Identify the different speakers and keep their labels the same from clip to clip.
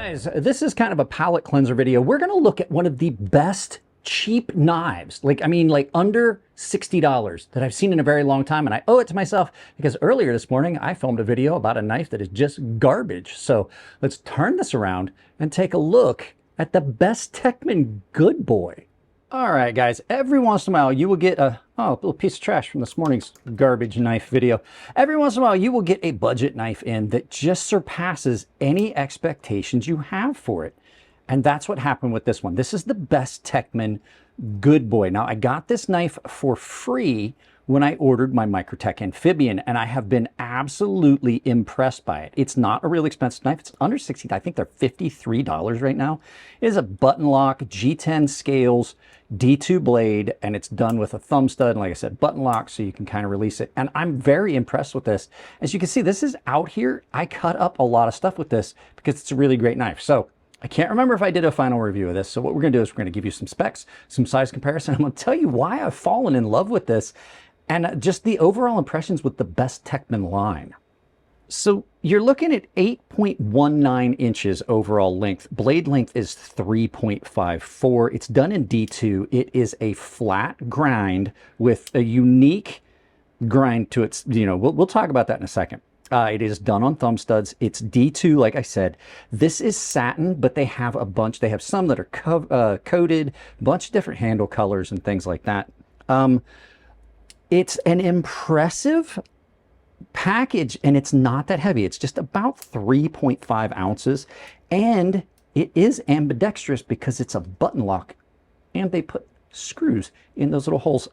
Speaker 1: Guys, this is kind of a palette cleanser video. We're going to look at one of the best cheap knives, like under $60 that I've seen in a very long time, and I owe it to myself because earlier this morning I filmed a video about a knife that is just garbage. So let's turn this around and take a look at the Bestechman Goodboy. All right, guys, every once in a while you will get a little piece of trash from this morning's garbage knife video. Every once in a while you will get a budget knife in that just surpasses any expectations you have for it. And that's what happened with this one. This is the Bestechman Goodboy. Now, I got this knife for free when I ordered my Microtech Amphibian, and I have been absolutely impressed by it. It's not a real expensive knife. It's under $60. I think they're $53 right now. It is a button lock, G10 scales, D2 blade, and it's done with a thumb stud, and like I said, button lock, so you can kind of release it. And I'm very impressed with this. As you can see, this is out here. I cut up a lot of stuff with this because it's a really great knife. So I can't remember if I did a final review of this. So what we're going to do is we're going to give you some specs, some size comparison. I'm going to tell you why I've fallen in love with this and just the overall impressions with the Bestechman line. So you're looking at 8.19 inches overall length. Blade length is 3.54. It's done in D2. It is a flat grind with a unique grind to its, we'll talk about that in a second. It is done on thumb studs. It's D2, like I said. This is satin, but they have a bunch. They have some that are coated, a bunch of different handle colors and things like that. It's an impressive package, and it's not that heavy. It's just about 3.5 ounces, and it is ambidextrous because it's a button lock, and they put screws in those little holes.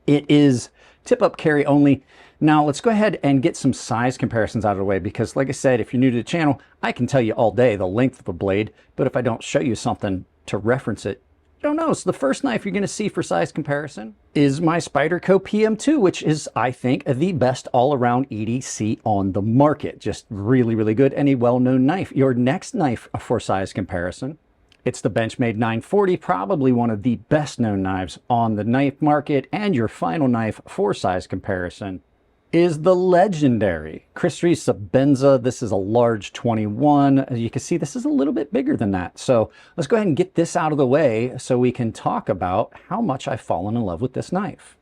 Speaker 1: It is tip-up carry only. Now, let's go ahead and get some size comparisons out of the way because, like I said, if you're new to the channel, I can tell you all day the length of a blade, but if I don't show you something to reference it, you don't know. So the first knife you're going to see for size comparison is my Spyderco PM2, which is, I think, the best all-around EDC on the market. Just really, really good and a well-known knife. Your next knife for size comparison, it's the Benchmade 940, probably one of the best-known knives on the knife market. And your final knife for size comparison is the legendary Crazysharp Sabenza. This is a large 21. As you can see, this is a little bit bigger than that. So let's go ahead and get this out of the way so we can talk about how much I've fallen in love with this knife.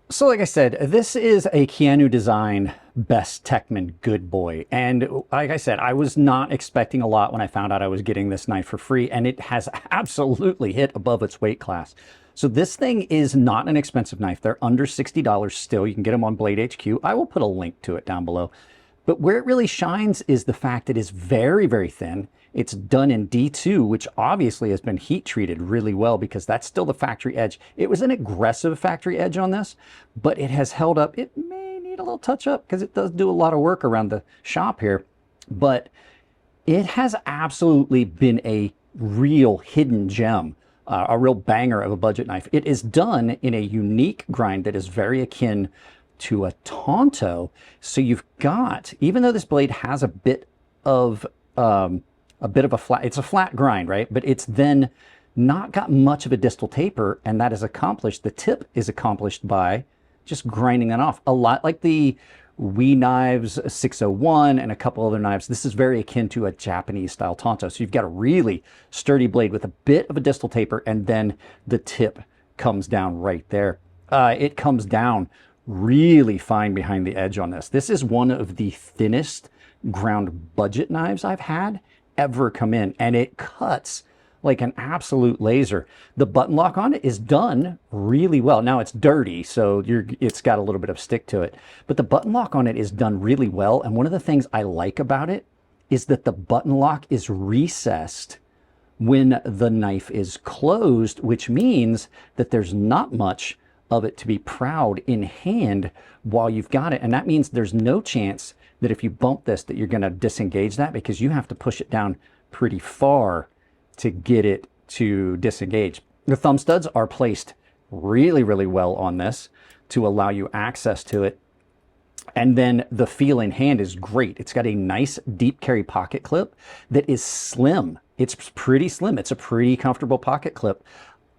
Speaker 1: So like I said, this is a Keanu design Bestechman Goodboy. And like I said, I was not expecting a lot when I found out I was getting this knife for free, and it has absolutely hit above its weight class. So this thing is not an expensive knife. They're under $60 still. You can get them on Blade HQ. I will put a link to it down below. But where it really shines is the fact it is very, very thin. It's done in D2, which obviously has been heat treated really well because that's still the factory edge. It was an aggressive factory edge on this, but it has held up. It may need a little touch up because it does do a lot of work around the shop here, but it has absolutely been a real hidden gem. A real banger of a budget knife. It is done in a unique grind that is very akin to a Tonto. So you've got, even though this blade has a bit of a flat, it's a flat grind, right? But it's then not got much of a distal taper, and that is accomplished. The tip is accomplished by just grinding that off. A lot like the Wee Knives 601 and a couple other knives. This is very akin to a Japanese style Tonto. So you've got a really sturdy blade with a bit of a distal taper, and then the tip comes down right there. It comes down really fine behind the edge on this. This is one of the thinnest ground budget knives I've had ever come in, and it cuts like an absolute laser. The button lock on it is done really well. Now it's dirty, so it's got a little bit of stick to it, but the button lock on it is done really well. And one of the things I like about it is that the button lock is recessed when the knife is closed, which means that there's not much of it to be proud in hand while you've got it. And that means there's no chance that if you bump this that you're going to disengage that, because you have to push it down pretty far to get it to disengage. The thumb studs are placed really, really well on this to allow you access to it. And then the feel in hand is great. It's got a nice deep carry pocket clip that is slim. It's pretty slim. It's a pretty comfortable pocket clip.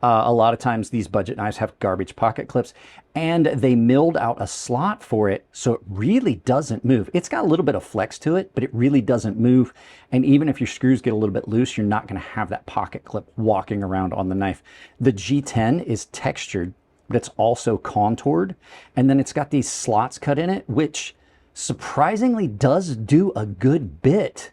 Speaker 1: A lot of times these budget knives have garbage pocket clips, and they milled out a slot for it, so it really doesn't move. It's got a little bit of flex to it, but it really doesn't move. And even if your screws get a little bit loose, you're not going to have that pocket clip walking around on the knife. The G10 is textured, but it's also contoured, and then it's got these slots cut in it, which surprisingly does do a good bit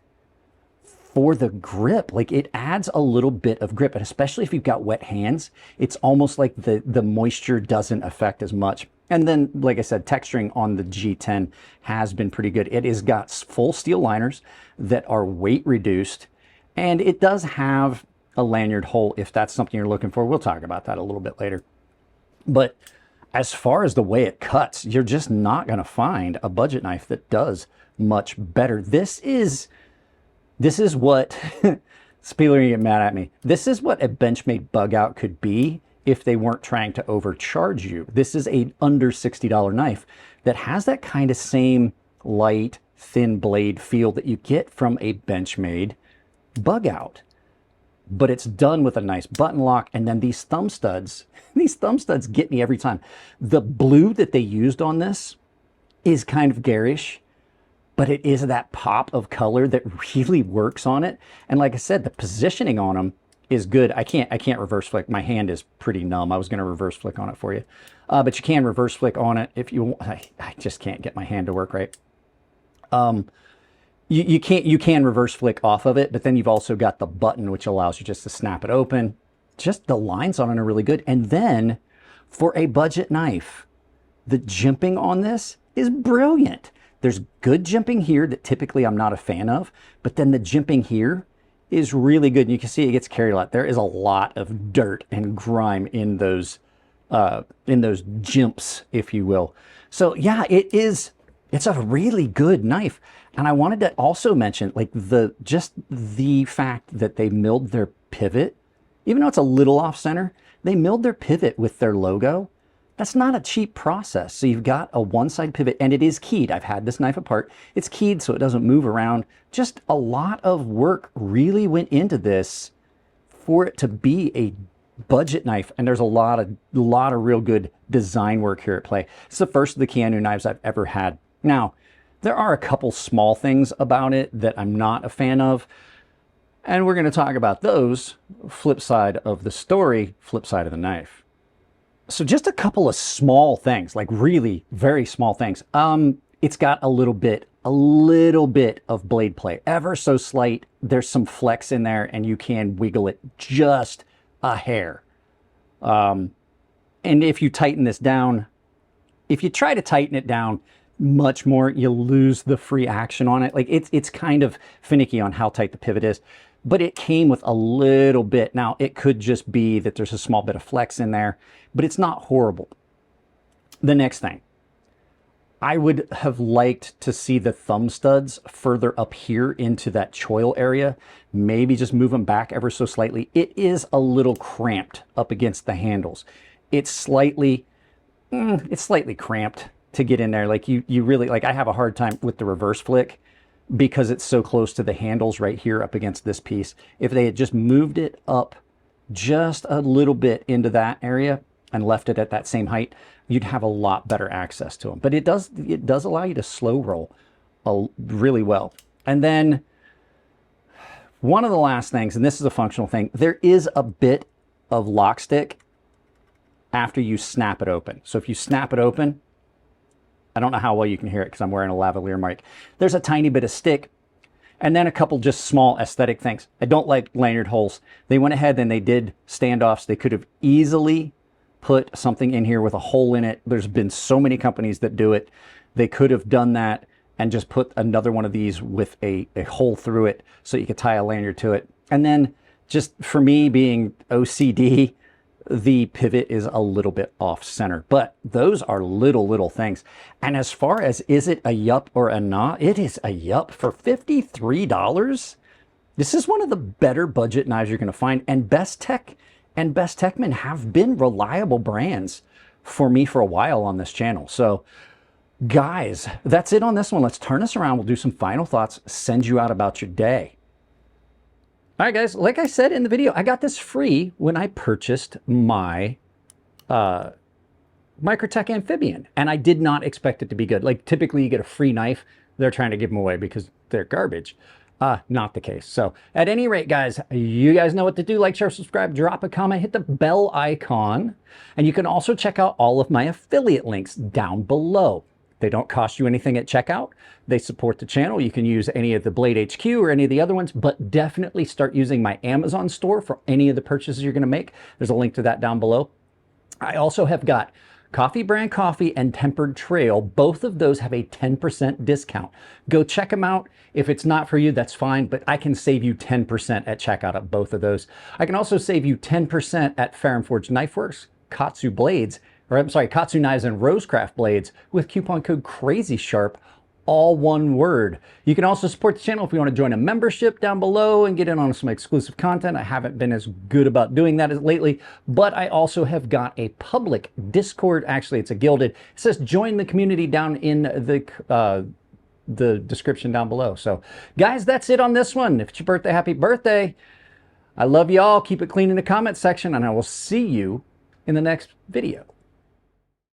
Speaker 1: for the grip. Like, it adds a little bit of grip, and especially if you've got wet hands, it's almost like the moisture doesn't affect as much. And then, like I said, texturing on the G10 has been pretty good. It has got full steel liners that are weight reduced, and it does have a lanyard hole if that's something you're looking for. We'll talk about that a little bit later. But as far as the way it cuts, you're just not going to find a budget knife that does much better. This is what, Spieler, you get mad at me. This is what a Benchmade Bugout could be if they weren't trying to overcharge you. This is a under $60 knife that has that kind of same light, thin blade feel that you get from a Benchmade Bugout. But it's done with a nice button lock, and then these thumb studs get me every time. The blue that they used on this is kind of garish, but it is that pop of color that really works on it. And like I said, the positioning on them is good. I can't reverse flick. My hand is pretty numb. I was going to reverse flick on it for you. But you can reverse flick on it if you want. I just can't get my hand to work right. You can reverse flick off of it, but then you've also got the button, which allows you just to snap it open. Just the lines on it are really good. And then for a budget knife, the jimping on this is brilliant. There's good jimping here that typically I'm not a fan of, but then the jimping here is really good. And you can see it gets carried a lot. There is a lot of dirt and grime in those jimps, if you will. So yeah, it's a really good knife. And I wanted to also mention, like, just the fact that they milled their pivot, even though it's a little off center, they milled their pivot with their logo. That's not a cheap process. So you've got a one-side pivot, and it is keyed. I've had this knife apart. It's keyed so it doesn't move around. Just a lot of work really went into this for it to be a budget knife, and there's a lot of real good design work here at play. It's the first of the KATSU knives I've ever had. Now, there are a couple small things about it that I'm not a fan of, and we're going to talk about those. Flip side of the story, flip side of the knife. So just a couple of small things, like really very small things. It's got a little bit of blade play, ever so slight. There's some flex in there, and you can wiggle it just a hair. And if you tighten this down, if you try to tighten it down much more, you lose the free action on it. Like, it's kind of finicky on how tight the pivot is, but it came with a little bit. Now, it could just be that there's a small bit of flex in there, but it's not horrible. The next thing, I would have liked to see the thumb studs further up here into that choil area. Maybe just move them back ever so slightly. It is a little cramped up against the handles. It's slightly cramped to get in there. Like, you really, like, I have a hard time with the reverse flick because it's so close to the handles right here up against this piece. If they had just moved it up just a little bit into that area and left it at that same height, you'd have a lot better access to them. But it does allow you to slow roll really well. And then one of the last things, and this is a functional thing, there is a bit of lock stick after you snap it open. So if you snap it open, I don't know how well you can hear it because I'm wearing a lavalier mic. There's a tiny bit of stick, and then a couple just small aesthetic things. I don't like lanyard holes. They went ahead and they did standoffs. They could have easily put something in here with a hole in it. There's been so many companies that do it. They could have done that and just put another one of these with a hole through it so you could tie a lanyard to it. And then, just for me being OCD, the pivot is a little bit off center, but those are little things. And as far as is it a yup or a nah, it is a yup for $53. This is one of the better budget knives you're going to find, and Bestech and Bestechman have been reliable brands for me for a while on this channel. So guys, that's it on this one. Let's turn this around. We'll do some final thoughts, send you out about your day. All right, guys, like I said in the video, I got this free when I purchased my Microtech Amphibian, and I did not expect it to be good. Like, typically you get a free knife, they're trying to give them away because they're garbage. Not the case. So at any rate, guys, you guys know what to do. Like, share, subscribe, drop a comment, hit the bell icon, and you can also check out all of my affiliate links down below. They don't cost you anything at checkout. They support the channel. You can use any of the Blade HQ or any of the other ones, but definitely start using my Amazon store for any of the purchases you're going to make. There's a link to that down below. I also have got Coffee Brand Coffee and Tempered Trail. Both of those have a 10% discount. Go check them out. If it's not for you, that's fine, but I can save you 10% at checkout at both of those. I can also save you 10% at Fair and Forged Knife Works, KATSU Blades, or I'm sorry, KATSU Knives and Rosecraft Blades with coupon code crazysharp, all one word. You can also support the channel if you want to join a membership down below and get in on some exclusive content. I haven't been as good about doing that as lately, but I also have got a public Discord. Actually, it's a gilded. It says join the community down in the description down below. So guys, that's it on this one. If it's your birthday, happy birthday. I love y'all. Keep it clean in the comment section, and I will see you in the next video.